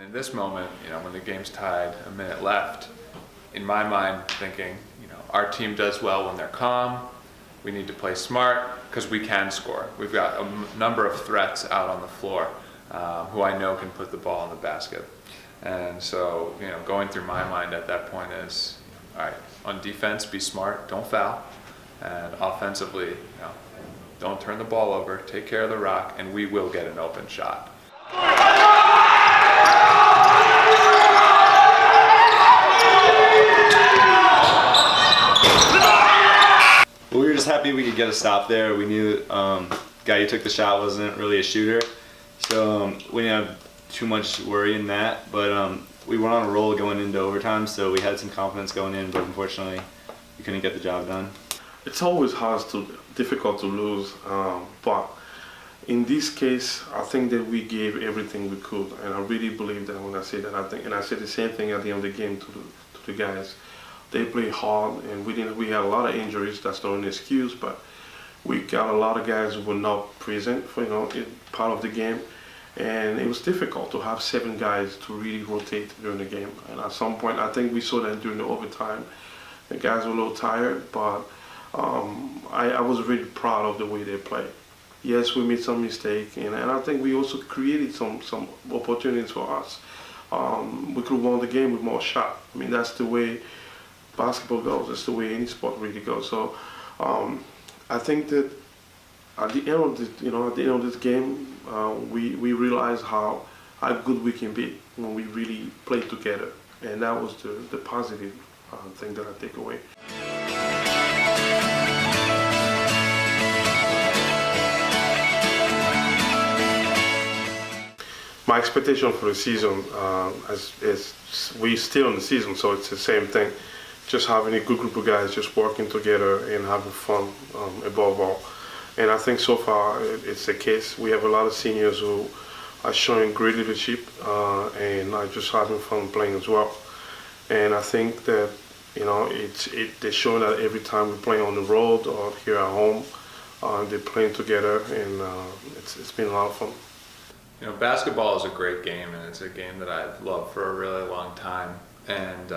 in this moment, when the game's tied, a minute left, in my mind thinking, our team does well when they're calm. We need to play smart because we can score. We've got a number of threats out on the floor who I know can put the ball in the basket. And so, going through my mind at that point is, all right, on defense, be smart, don't foul. And offensively, don't turn the ball over, take care of the rock, and we will get an open shot. Well, we were just happy we could get a stop there. We knew guy who took the shot wasn't really a shooter, so we didn't have too much worry in that. But we went on a roll going into overtime, so we had some confidence going in, but unfortunately we couldn't get the job done. It's always difficult to lose, but in this case, I think that we gave everything we could, and I really believe that when I say that. I said the same thing at the end of the game to the guys. They played hard, and we had a lot of injuries. That's not an excuse, but we got a lot of guys who were not present for part of the game, and it was difficult to have 7 guys to really rotate during the game. And at some point, I think we saw that during the overtime. The guys were a little tired, but I was really proud of the way they played. Yes, we made some mistakes, and I think we also created some opportunities for us. We could have won the game with more shots. I mean, that's the way basketball goes. That's the way any sport really goes. So I think that at the end of this game, we realized how good we can be when we really play together, and that was the positive thing that I take away. My expectation for the season is we're still in the season, so it's the same thing. Just having a good group of guys just working together and having fun above all. And I think so far it's the case. We have a lot of seniors who are showing great leadership and are just having fun playing as well. And I think that they're showing that every time we play on the road or here at home, they're playing together, and it's been a lot of fun. Basketball is a great game, and it's a game that I've loved for a really long time. And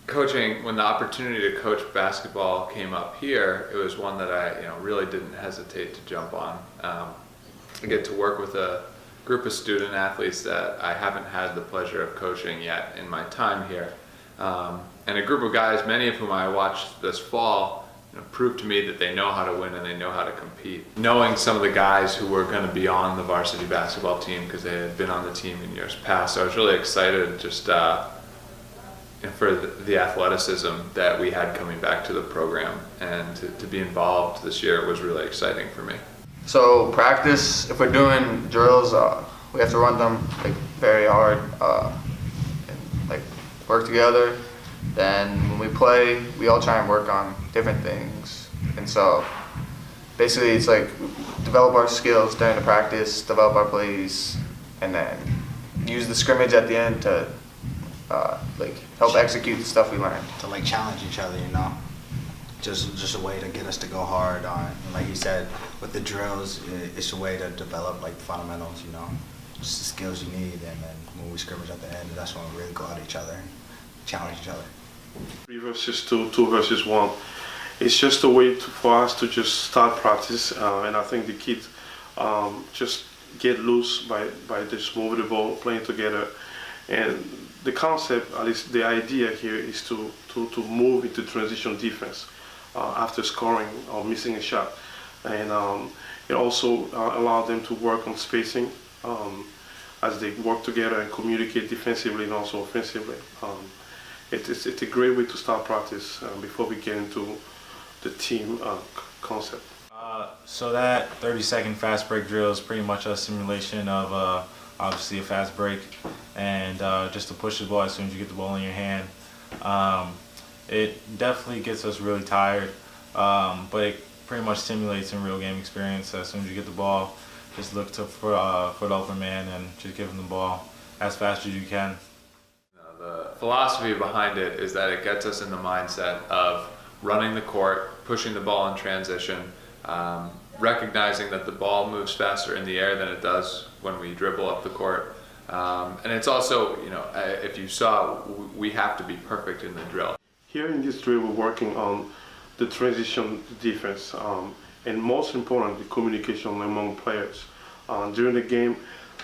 coaching, when the opportunity to coach basketball came up here, it was one that I really didn't hesitate to jump on. I get to work with a group of student athletes that I haven't had the pleasure of coaching yet in my time here. And a group of guys, many of whom I watched this fall, proved to me that they know how to win and they know how to compete. Knowing some of the guys who were going to be on the varsity basketball team because they had been on the team in years past, so I was really excited just for the athleticism that we had coming back to the program, and to be involved this year was really exciting for me. So practice, if we're doing drills, we have to run them very hard, and work together. Then when we play, we all try and work on different things. And so basically it's develop our skills during the practice, develop our plays, and then use the scrimmage at the end to help execute the stuff we learned. To challenge each other, just a way to get us to go hard on. And like you said, with the drills, it's a way to develop fundamentals, just the skills you need. And then when we scrimmage at the end, that's when we really go at each other and challenge each other. 3 versus 2, 2 versus 1. It's just a way for us to just start practice, and I think the kids just get loose by just moving the ball, playing together. And the concept, at least the idea here, is to move into transition defense after scoring or missing a shot. And it also allows them to work on spacing as they work together and communicate defensively and also offensively. It's a great way to start practice before we get into the team concept. So that 30-second fast break drill is pretty much a simulation of obviously a fast break, and just to push the ball as soon as you get the ball in your hand. It definitely gets us really tired, but it pretty much simulates in real game experience. As soon as you get the ball, just look for the open man and just give him the ball as fast as you can. The philosophy behind it is that it gets us in the mindset of running the court, pushing the ball in transition, recognizing that the ball moves faster in the air than it does when we dribble up the court. And it's also, if you saw, we have to be perfect in the drill. Here in this drill, we're working on the transition defense, and most important, the communication among players. During the game,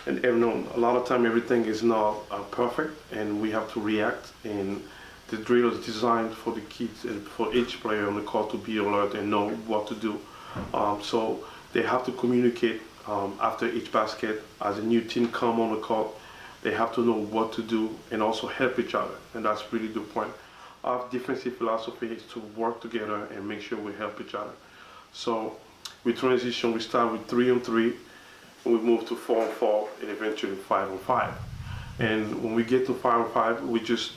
and a lot of time everything is not perfect, and we have to react. And the drill is designed for the kids and for each player on the court to be alert and know what to do. So they have to communicate after each basket. As a new team come on the court, they have to know what to do and also help each other. And that's really the point. Our defensive philosophy is to work together and make sure we help each other. So we transition, we start with 3-on-3, and we move to 4-on-4, and eventually 5-on-5. And when we get to 5-on-5, we just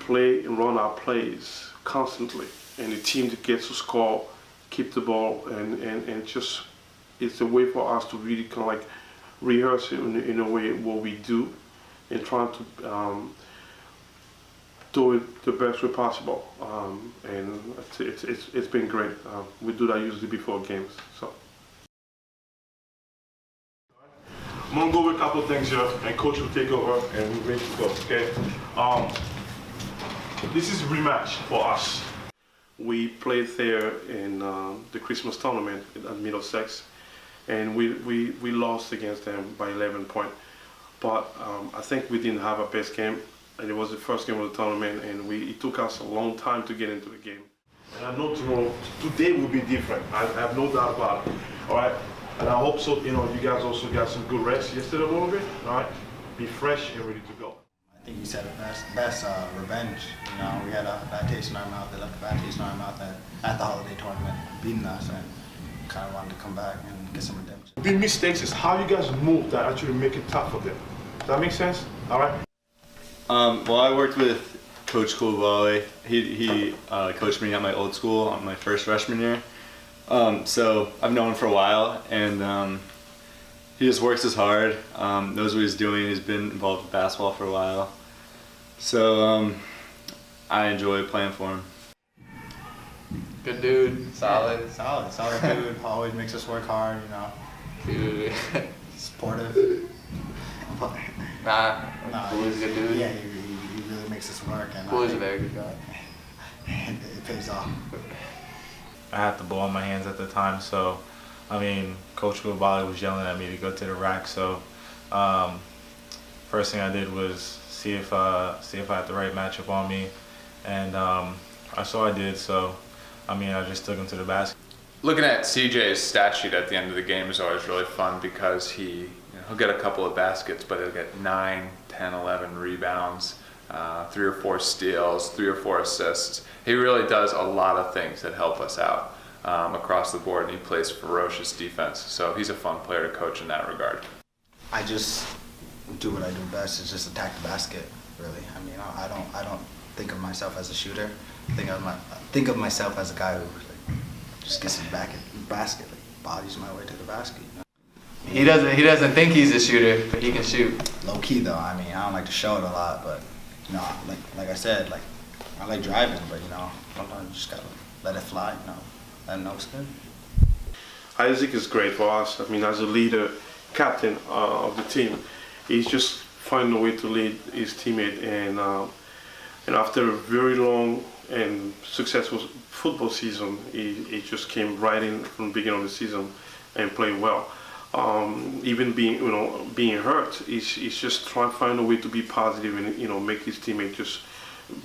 play and run our plays constantly. And the team that gets to score, keep the ball, and just, it's a way for us to really kind of like rehearse in a way what we do and trying to do it the best way possible. And it's been great. We do that usually before games. So I'm gonna go over a couple of things here, and Coach will take over, and we're ready to go. Okay. This is rematch for us. We played there in the Christmas tournament at Middlesex, and we lost against them by 11 points. But I think we didn't have our best game, and it was the first game of the tournament, and it took us a long time to get into the game. And I know today will be different. I have no doubt about it. All right. And I hope so. You guys also got some good rest yesterday a little bit. All right. Be fresh and ready to go. I think you said it best, revenge. We had a bad taste in our mouth. They left a bad taste in our mouth at the holiday tournament, beating us, and kind of wanted to come back and get some redemption. Big mistakes is how you guys move that actually make it tough for them. Does that make sense? All right. Well, I worked with Coach Koulibaly. He coached me at my old school on my first freshman year. So I've known him for a while, and he just works as hard, knows what he's doing. He's been involved with basketball for a while. So I enjoy playing for him. Good dude, solid. Solid dude. Always makes us work hard, Dude. Supportive. Nah, Nah, Cool is a good dude. Yeah, he really makes us work. And Cool is a very good guy. it pays off. I had the ball in my hands at the time, so Coach Koulibaly was yelling at me to go to the rack. So first thing I did was see if I had the right matchup on me, and I saw I did. So I just took him to the basket. Looking at CJ's stat sheet at the end of the game is always really fun because he'll get a couple of baskets, but he'll get 9, 10, 11 rebounds, 3 or 4 steals, 3 or 4 assists. He really does a lot of things that help us out across the board, and he plays ferocious defense. So he's a fun player to coach in that regard. I just do what I do best, is just attack the basket, really. I don't think of myself as a shooter. Think of myself as a guy who just gets his back at the basket, bodies my way to the basket. He doesn't think he's a shooter, but he can shoot. Low key though, I don't like to show it a lot, but like I said, I like driving, but sometimes you just gotta let it fly, let him know it's good. Isaac is great for us. As a leader, captain of the team, he's just finding a way to lead his teammate, and after a very long and successful football season, he just came right in from the beginning of the season and played well. Even being hurt, he's just trying to find a way to be positive and make his teammate just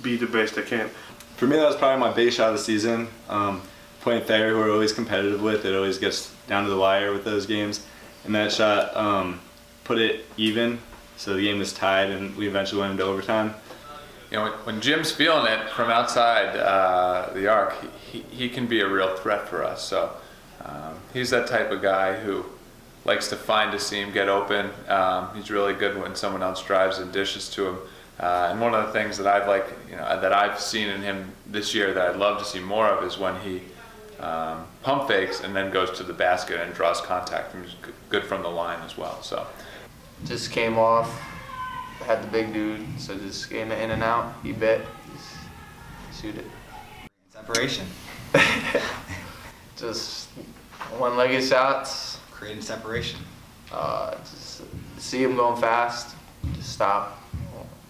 be the best they can. For me, that was probably my biggest shot of the season. Playing Thayer, who we're always competitive with, it always gets down to the wire with those games. And that shot put it even, so the game was tied, and we eventually went into overtime. When Jim's feeling it from outside the arc, he can be a real threat for us. So he's that type of guy who likes to find a seam, get open. He's really good when someone else drives and dishes to him. And one of the things that that I've seen in him this year that I'd love to see more of is when he pump fakes and then goes to the basket and draws contact. He's good from the line as well. So Just came off, had the big dude, so just in and out. He bet, just shoot it. Separation. Just one-legged shots. Creating separation. Just see him going fast, just stop.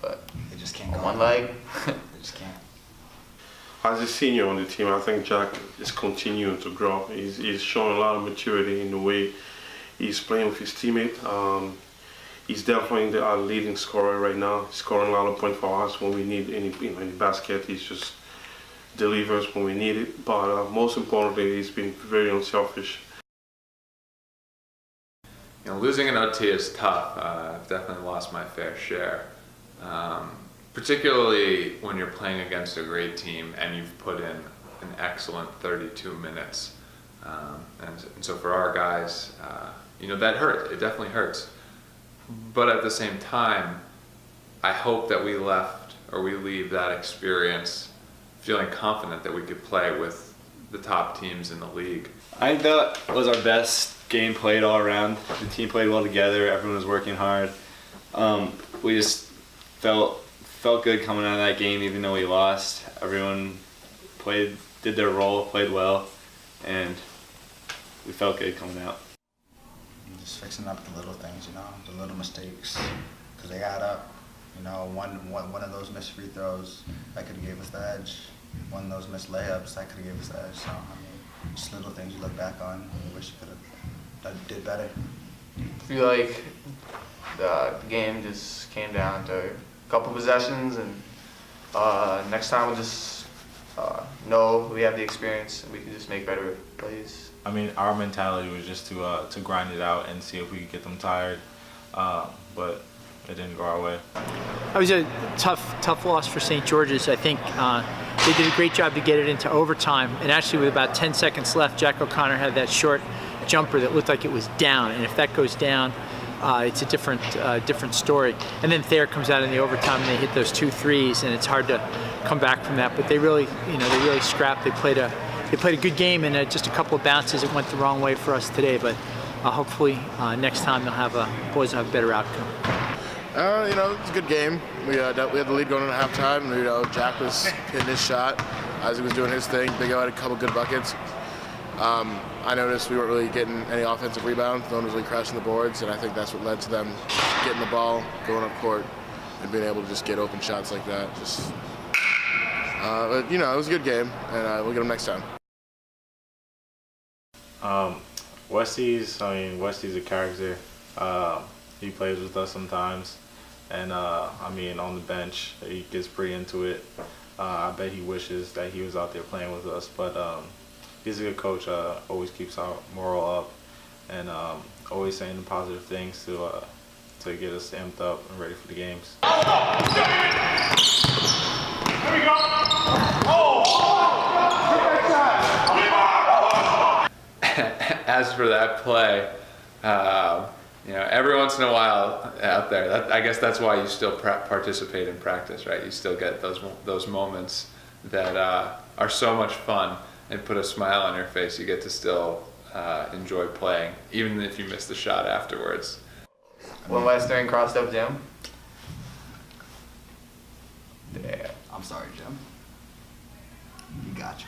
But They just can't go. on one leg. They just can't. As a senior on the team, I think Jack is continuing to grow. He's showing a lot of maturity in the way he's playing with his teammate. He's definitely our leading scorer right now. He's scoring a lot of points for us when we need any basket. He's just delivers when we need it. But most importantly, he's been very unselfish. You know, losing an OT is tough. I've definitely lost my fair share. Particularly when you're playing against a great team and you've put in an excellent 32 minutes. And so for our guys, you know, that hurts. It definitely hurts. But at the same time, I hope that we leave that experience feeling confident that we could play with the top teams in the league. I think that was our best game played all around. The team played well together. Everyone was working hard. We just felt good coming out of that game, even though we lost. Everyone did their role, played well, and we felt good coming out. Just fixing up the little things, you know, the little mistakes, because they add up. You know, one of those missed free throws that could have gave us the edge. One of those missed layups that could have gave us the edge. So I mean, just little things you look back on and you wish you could have did better. I feel like the game just came down to a couple possessions, and next time we'll just know we have the experience and we can just make better plays. I mean, our mentality was just to grind it out and see if we could get them tired, but it didn't go our way. It was a tough loss for St. George's. I think they did a great job to get it into overtime, and actually with about 10 seconds left, Jack O'Connor had that short jumper that looked like it was down, and if that goes down, it's a different story. And then Thayer comes out in the overtime and they hit those 2 threes, and it's hard to come back from that. But they really scrapped. They played a good game, and just a couple of bounces it went the wrong way for us today. But hopefully next time boys will have a better outcome. You know, it's a good game. We had the lead going into halftime. You know, Jack was hitting his shot, Isaac was doing his thing. Big O had a couple good buckets. I noticed we weren't really getting any offensive rebounds. No one was really crashing the boards, and I think that's what led to them getting the ball, going up court, and being able to just get open shots like that. But you know, it was a good game, and we'll get them next time. Westy's a character. He plays with us sometimes, and I mean, on the bench, he gets pretty into it. I bet he wishes that he was out there playing with us, but he's a good coach. Always keeps our morale up, and always saying the positive things to get us amped up and ready for the games. As for that play, you know, every once in a while out there, I guess that's why you still participate in practice, right? You still get those moments that are so much fun and put a smile on your face. You get to still enjoy playing, even if you miss the shot afterwards. One last thing, crossed up Jim. Yeah. I'm sorry, Jim. You got you.